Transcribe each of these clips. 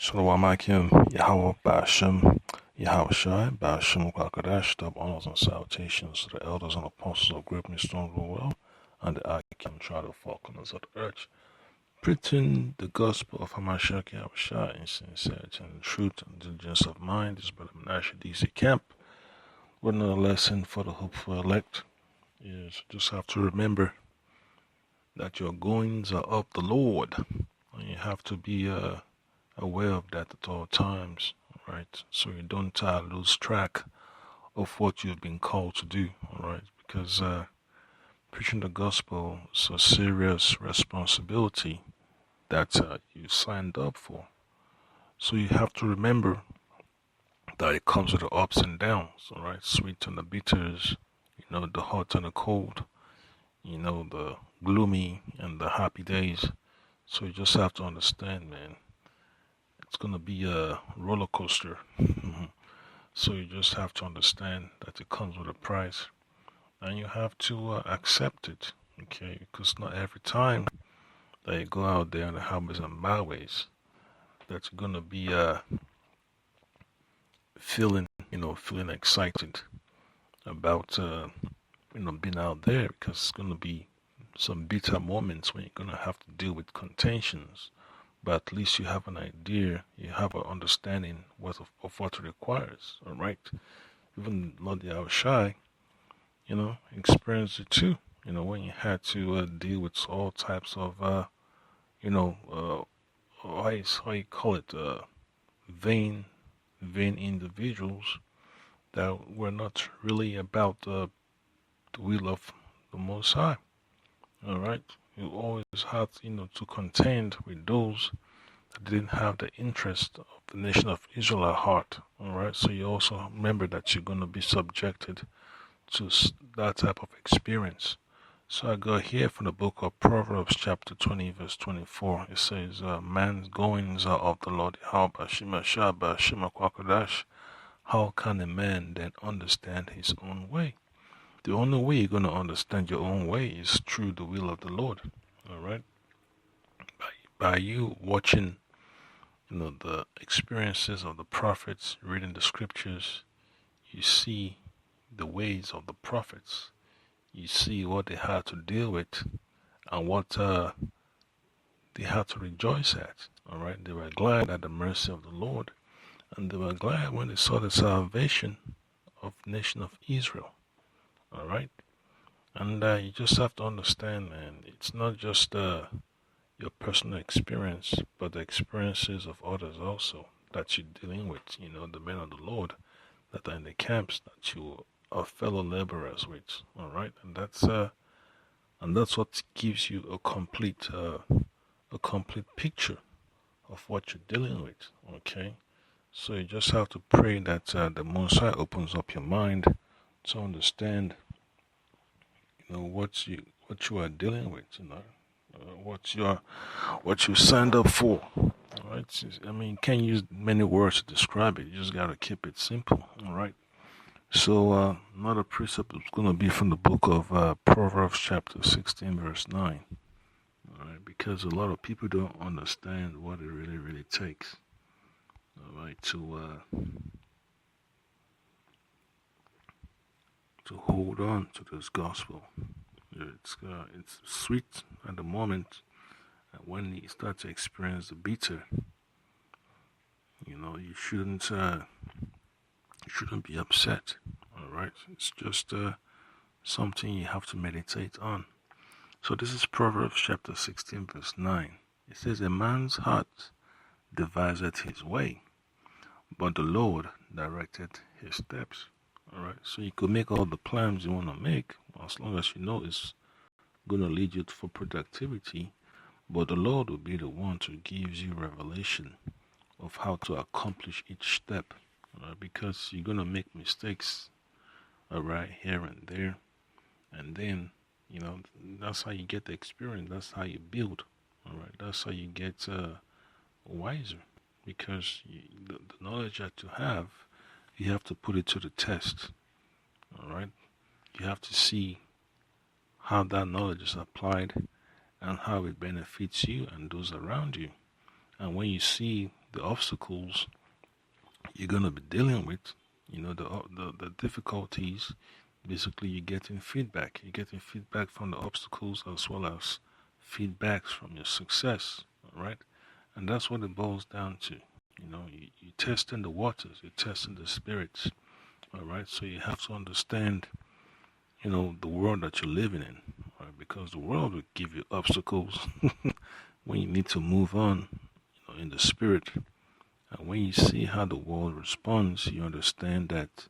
Shalom Akim, Yahweh Ba'ashem, Yahweh Shai, Ba'ashem Kwakadash, dub honors and salutations to the elders and apostles of Great Stone Well, and the Akim tribe of Falconers of the Earth, preaching the gospel of Hamashiach Yahweh Shai in sincerity and truth and diligence of mind. This is Brother Menashe DC Camp, with another lesson for the hopeful elect. Is just have to remember that your goings are of the Lord, and you have to be aware of that at all times, right? So you don't lose track of what you've been called to do, all right? Because preaching the gospel is a serious responsibility that you signed up for. So you have to remember that it comes with the ups and downs, all right? Sweet and the bitters, the hot and the cold, the gloomy and the happy days. So you just have to understand, man, it's going to be a roller coaster. So you just have to understand that it comes with a price, and you have to accept it, okay? Because not every time that you go out there on the highways and byways that you're gonna be feeling excited about being out there, because it's gonna be some bitter moments when you're gonna have to deal with contentions. But at least you have an idea, you have an understanding of what it requires, all right? Even Lord Yahushai, experienced it too. When you had to deal with all types of, how you call it, vain, vain individuals that were not really about the will of the Most High. All right, you always had, to contend with those that didn't have the interest of the nation of Israel at heart. All right, so you also remember that you're going to be subjected to that type of experience. So I go here from the book of Proverbs chapter 20 verse 24. It says, man's goings are of the Lord. How can a man then understand his own way? The only way you're going to understand your own way is through the will of the Lord. All right? By you watching, the experiences of the prophets, reading the scriptures, you see the ways of the prophets. You see what they had to deal with and what they had to rejoice at. All right, they were glad at the mercy of the Lord, and they were glad when they saw the salvation of the nation of Israel. All right, and you just have to understand, man, it's not just your personal experience, but the experiences of others also that you're dealing with. The men of the Lord that are in the camps that you are fellow laborers with. All right, and that's what gives you a complete picture of what you're dealing with. Okay, so you just have to pray that the Most High opens up your mind to understand, what you are dealing with. What you signed up for. All right. I mean, you can't use many words to describe it. You just gotta keep it simple. All right. So another precept is going to be from the book of Proverbs chapter 16 verse 9. All right, because a lot of people don't understand what it really, really takes. All right, to hold on to this gospel. It's sweet at the moment, and when you start to experience the bitter, you shouldn't be upset. All right, it's just something you have to meditate on. So this is Proverbs chapter 16 verse 9. It says, a man's heart deviseth his way, but the Lord directed his steps. All right, so you could make all the plans you want to make, as long as you know it's going to lead you for productivity, but the Lord will be the one to give you revelation of how to accomplish each step. All right, because you're going to make mistakes, all right, here and there, and then that's how you get the experience. That's how you build. All right. That's how you get wiser, because the knowledge that you have to put it to the test. All right. You have to see how that knowledge is applied and how it benefits you and those around you. And when you see the obstacles you're going to be dealing with, the difficulties. Basically, you're getting feedback. You're getting feedback from the obstacles as well as feedbacks from your success. All right, and that's what it boils down to. You're testing the waters. You're testing the spirits. All right, so you have to understand, the world that you're living in, right? Because the world will give you obstacles when you need to move on, in the spirit. And when you see how the world responds, you understand that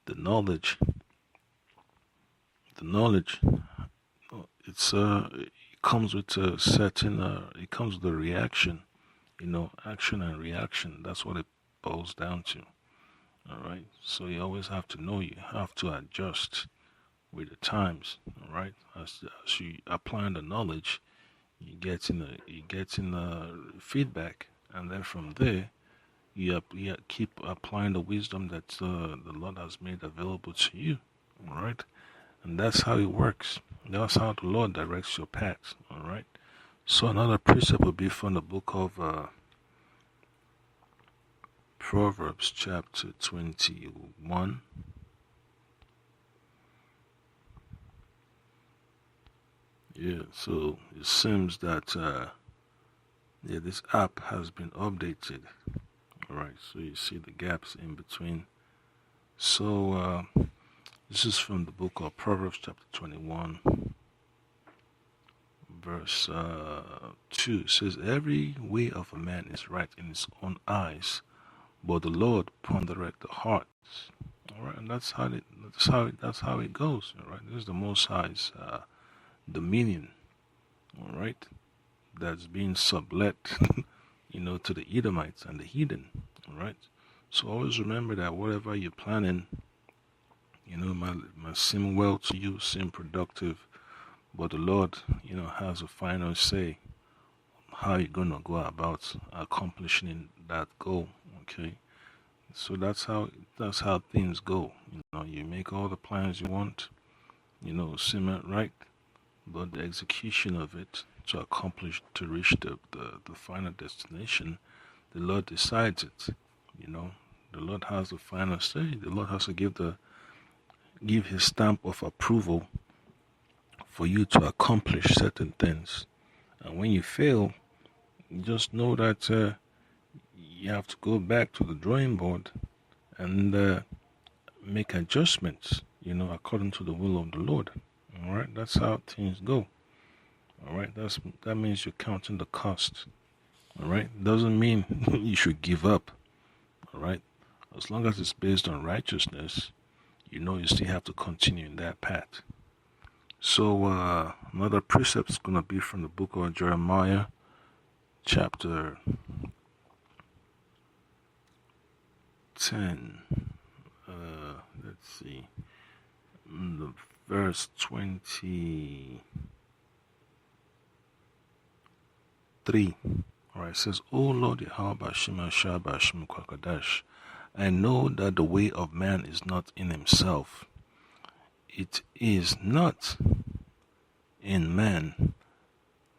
the knowledge, it comes with a certain, it comes with a reaction, action and reaction. That's what it boils down to. All right. So you always have to know you have to adjust with the times. All right. As you apply the knowledge, you get in feedback, and then from there you keep applying the wisdom that the Lord has made available to you. All right, and that's how it works. That's how the Lord directs your path. All right. So another precept will be from the book of Proverbs, chapter 21. Yeah, so it seems that this app has been updated. All right, so you see the gaps in between. So this is from the book of Proverbs, chapter 21, verse 2. It says, "Every way of a man is right in his own eyes, but the Lord pondereth the hearts." All right, and that's how it goes. All right, this is the Most High's dominion. All right, that's being sublet, to the Edomites and the heathen. All right, so always remember that whatever you're planning, might seem well to you, seem productive, but the Lord, has a final say how you're gonna go about accomplishing that goal. Okay, so that's how things go. You make all the plans you want, seem right, but the execution of it to reach the final destination, the Lord decides it. The Lord has the final say. The Lord has to give his stamp of approval for you to accomplish certain things. And when you fail, just know that you have to go back to the drawing board and make adjustments, according to the will of the Lord. All right, that's how things go. All right, that means you're counting the cost. All right, doesn't mean you should give up. All right, as long as it's based on righteousness, you still have to continue in that path. So another precept is going to be from the book of Jeremiah, chapter 10. Let's see, the verse 23. All right, it says, "O Lord Yahweh Bashim Ashah Bashim Kwakadash, I know that the way of man is not in himself. It is not in man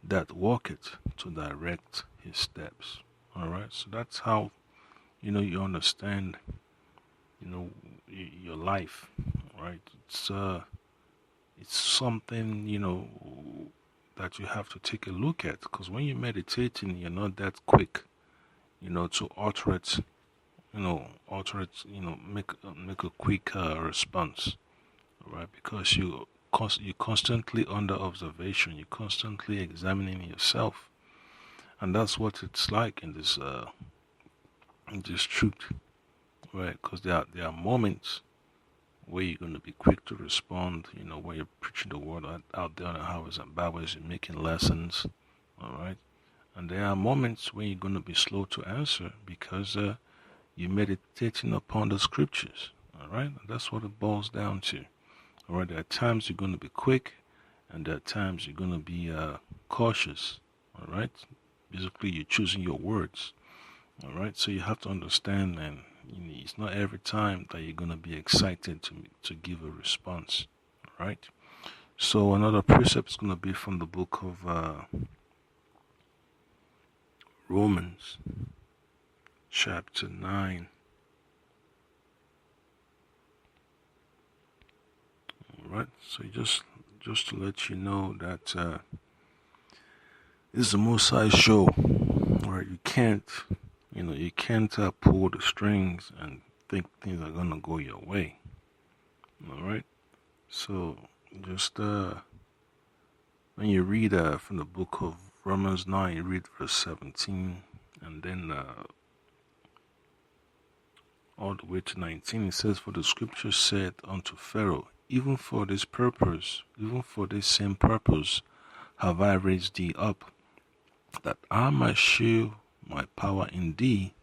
that walketh to direct his steps." All right, so that's how you understand your life. Right, it's something that you have to take a look at, because when you're meditating, you're not that quick to alter it, make a quick response. Right, because you're constantly under observation, you're constantly examining yourself, and that's what it's like in this truth. Right, because there are moments where you're going to be quick to respond, when you're preaching the word out there on the highways and byways, you're making lessons. All right, and there are moments when you're going to be slow to answer because you're meditating upon the scriptures. All right, and that's what it boils down to. All right, there are times you're going to be quick, and there are times you're going to be cautious. All right, basically you're choosing your words. All right, so you have to understand, man. It's not every time that you're going to be excited to give a response. All right, so another precept is going to be from the book of Romans, chapter 9. Alright, so just to let you know that this is the Most High show, where you can't pull the strings and think things are gonna go your way. Alright, so just when you read from the book of Romans 9, you read verse 17, and then all the way to 19, it says, "For the scripture said unto Pharaoh, even for this same purpose, have I raised thee up, that I might show my power in thee,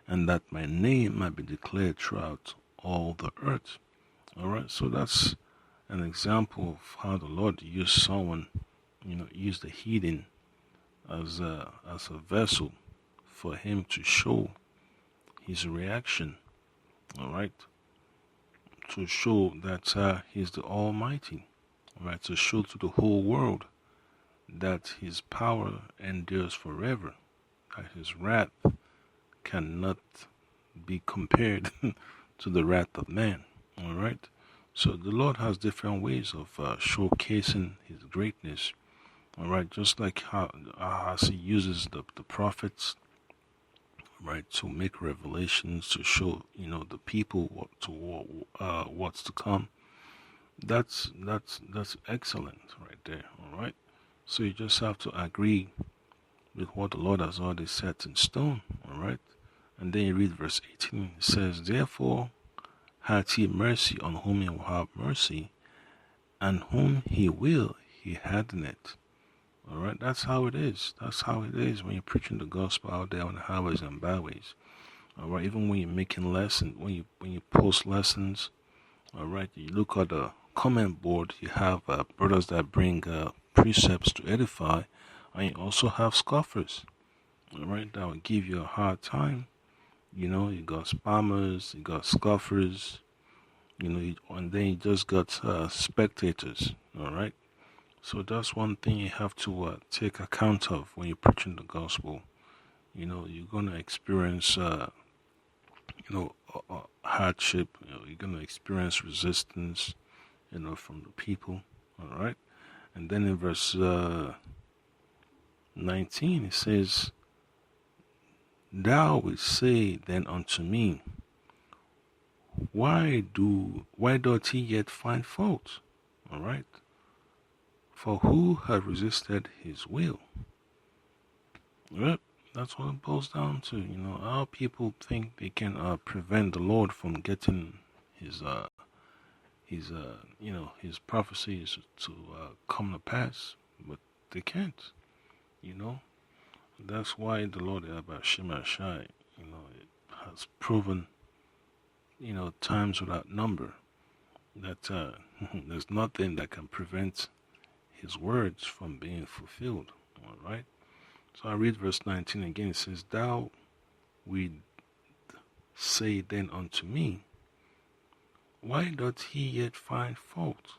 and that my name might be declared throughout all the earth." Alright, so that's an example of how the Lord used someone, used the heathen as a vessel for him to show his reaction. Alright, to show that he's the Almighty. Alright, to show to the whole world that his power endures forever, that his wrath cannot be compared to the wrath of man. Alright, so the Lord has different ways of showcasing his greatness. Alright, just like how he uses the prophets, right, to make revelations, to show the people what's to come. That's excellent right there. Alright, so you just have to agree with what the Lord has already set in stone. Alright, and then you read verse 18. It says, "Therefore hath he mercy on whom he will have mercy, and whom he will he hardeneth." Alright, that's how it is. That's how it is when you're preaching the gospel out there on the highways and byways. Alright, even when you're making lessons, when you post lessons, alright, you look at the comment board, you have brothers that bring precepts to edify, and you also have scoffers. Alright, that will give you a hard time. You got spammers, you got scoffers, and then you just got spectators. Alright, so that's one thing you have to take account of when you're preaching the gospel. You're going to experience hardship. You're going to experience resistance from the people. Alright, and then in verse 19 it says, "Thou wilt say then unto me, why doth he yet find fault?" Alright, "For who hath resisted his will?" Yep, that's what it boils down to. How people think they can prevent the Lord from getting his prophecies to come to pass, but they can't. That's why the Lord Shai, it has proven, times without number, that there's nothing that can prevent his words from being fulfilled. Alright, so I read verse 19 again. It says, "Thou wilt say then unto me, why doth he yet find fault?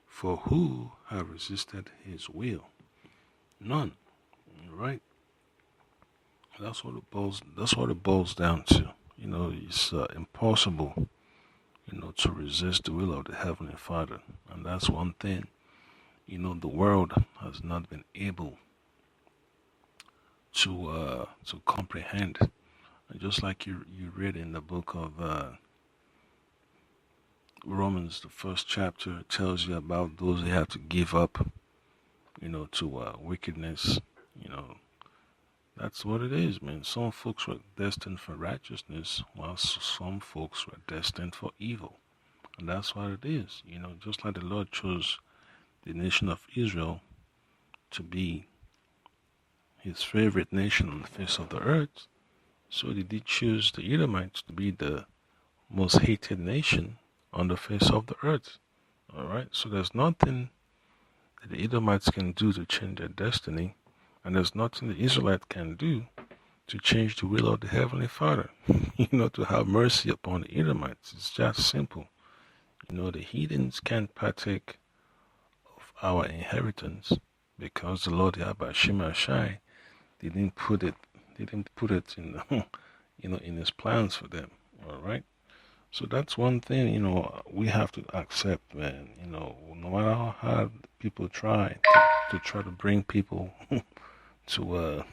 For who hath resisted his will? None." Right? That's what it boils down to. It's impossible, to resist the will of the Heavenly Father, and that's one thing. The world has not been able to comprehend. And just like you read in the book of Romans, the first chapter, tells you about those who have to give up, to wickedness. That's what it is, man. Some folks were destined for righteousness, while some folks were destined for evil. And that's what it is. Just like the Lord chose the nation of Israel to be his favorite nation on the face of the earth, so did he choose the Edomites to be the most hated nation on the face of the earth. Alright, so there's nothing that the Edomites can do to change their destiny, and there's nothing the Israelites can do to change the will of the Heavenly Father. To have mercy upon the Edomites. It's just simple. The heathens can't partake of our inheritance because the Lord Yahweh Shai didn't put it in in his plans for them. All right. So that's one thing, we have to accept, man. No matter how hard people try to bring people to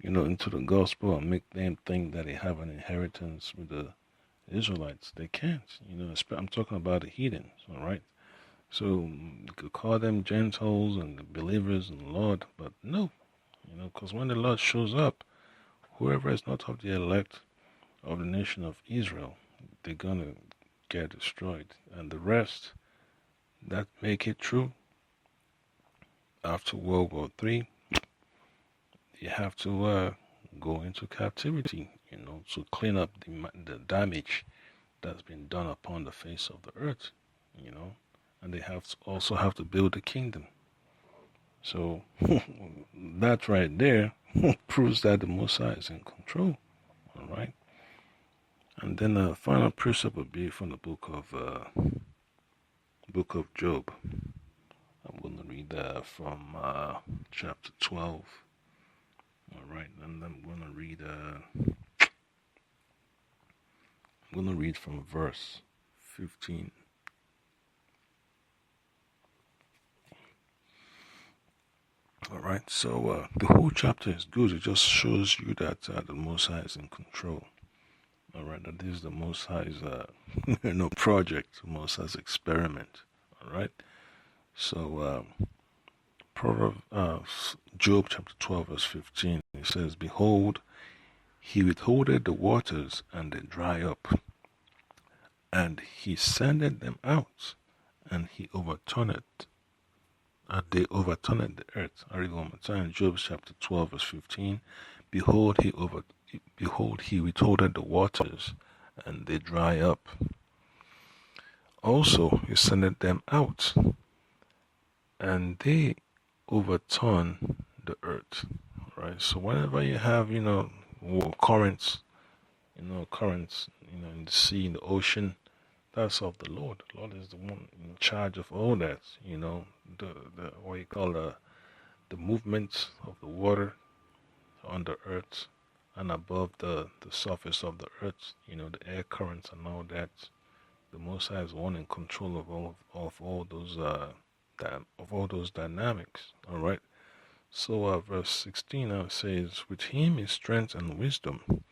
into the gospel and make them think that they have an inheritance with the Israelites, they can't. I'm talking about the heathens, all right? So you could call them Gentiles and the believers in the Lord, but no, because when the Lord shows up, whoever is not of the elect of the nation of Israel, they're gonna get destroyed, and the rest that make it true after World War III, you have to go into captivity, to clean up the damage that's been done upon the face of the earth, and they also have to build a kingdom. So that right there proves that the Messiah is in control. All right. And then the final precept would be from the book of Job. I'm going to read that from chapter 12. All right, and I'm going to read. I'm going to read from verse 15. All right, so the whole chapter is good. It just shows you that the Most High is in control. All right, that this is the Most High's project, the Most High's experiment. All right, so Job chapter 12 verse 15. It says, "Behold, he withholdeth the waters, and they dry up, and he sendeth them out, and he overturneth, and they overturneth the earth." I read one more time. Job chapter 12 verse 15. Behold, he withholdeth the waters, and they dry up. Also, he sendeth them out, and they overturn the earth. Right. So whenever you have, currents, in the sea, in the ocean, that's of the Lord. The Lord is the one in charge of all that. The what you call the movement of the water on the earth and above the surface of the earth. The air currents and all that. The Most High is one in control of all those dynamics. All right. So verse 16 now says, "With him is strength and wisdom.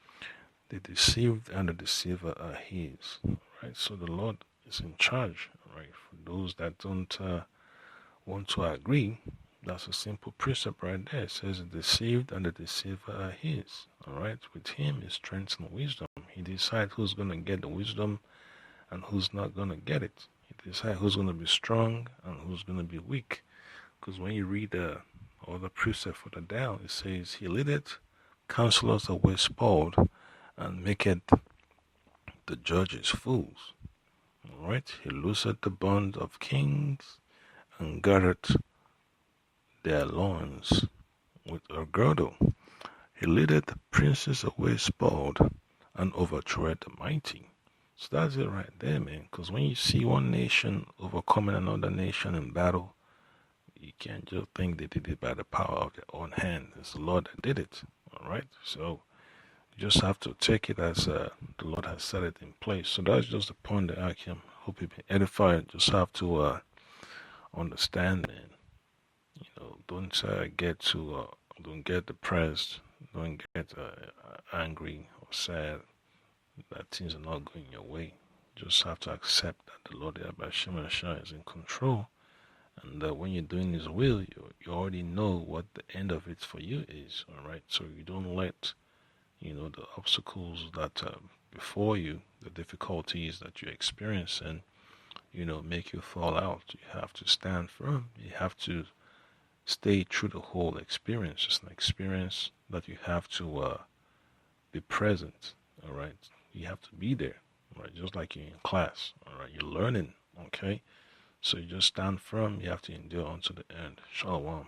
The deceived and the deceiver are his." Right. So the Lord is in charge. Right. For those that don't want to agree, that's a simple precept right there. It says, "The deceived and the deceiver are his." All right. With him is strength and wisdom. He decides who's going to get the wisdom and who's not going to get it. He decides who's going to be strong and who's going to be weak. Because when you read the precept for the down, it says, "He leadeth counselors away spoiled, and maketh the judges fools." All right. He looseth the bonds of kings, and girdeth their loins with a girdle. He leadeth princes away spoiled, and overthroweth the mighty. So that's it right there, man. Because when you see one nation overcoming another nation in battle, you can't just think they did it by the power of their own hand. It's the Lord that did it. All right. So you just have to take it as the Lord has set it in place. So that's just the point that I can hope you've been edified. Just have to understand, man. Don't get depressed. Don't get angry or sad that things are not going your way. Just have to accept that the Lord Yahweh is in control, and when you're doing His will, you already know what the end of it for you is. All right, so you don't let the obstacles that before you, the difficulties that you experience, and make you fall out. You have to stand firm. You have to stay through the whole experience. It's an experience that you have to be present. All right, you have to be there. All right, just like you're in class. All right, you're learning. Okay, so you just stand firm. You have to endure unto the end. Shalom.